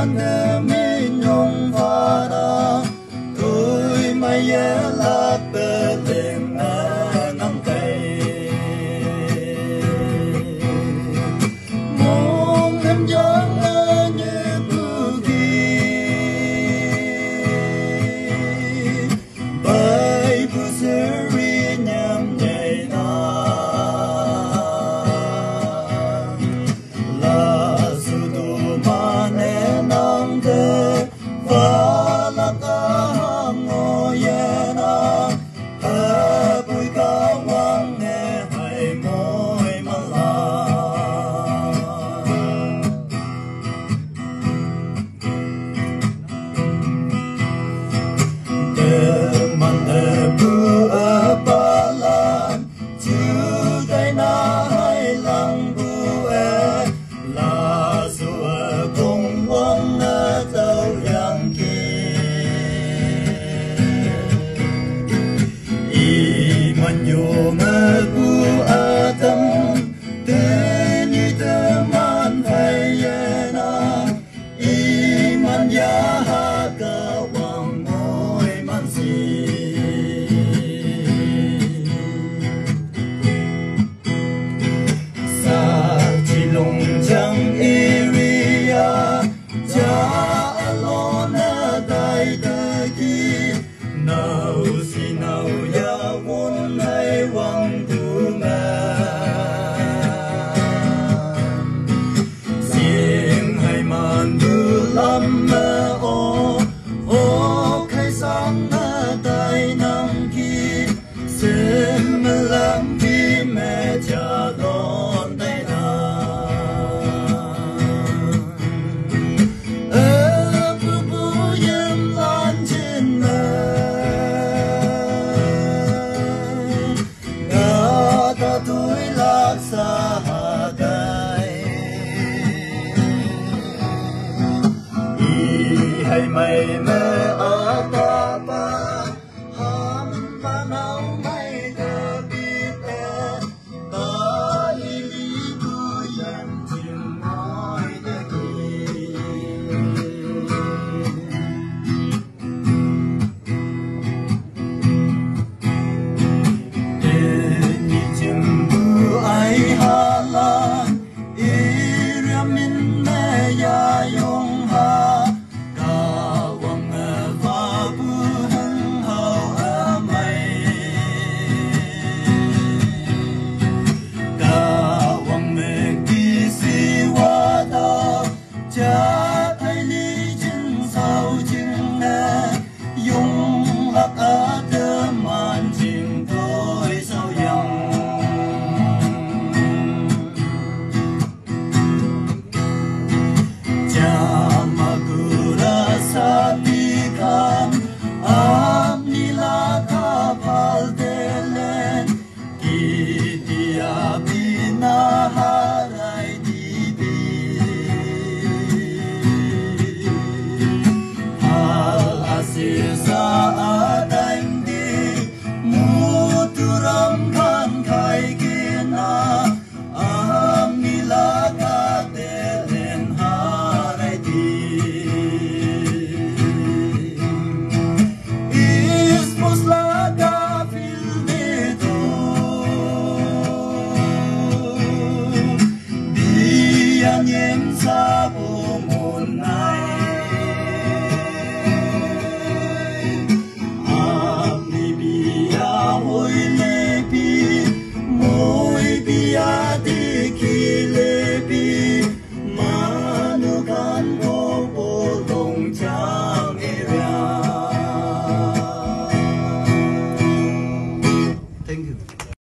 man de mi nhung và da tôi mai la bê tình nắng cây mong em giang như tu kỳ bay bu seri nham nhảy na la su tu ma ne nang de va la ka ngo ye na ha bui ka wang ne hai moi ma la de man de bu a ba lan chu dai na hai lang bu e la su a kong wang na tao yang ki i man yo ma bu a tam te ni te man hai ye na i man ya ha ka wang moi man si sa chi long chang area ja alona dai da ki nau si nau ya won hai wang tu ma xieng hai man du lam ma o khai sang na dai nam ki sem lam ki me cha don dai na bu bu yem lan chin na ga ta tui lak sa ha dai i hai mai me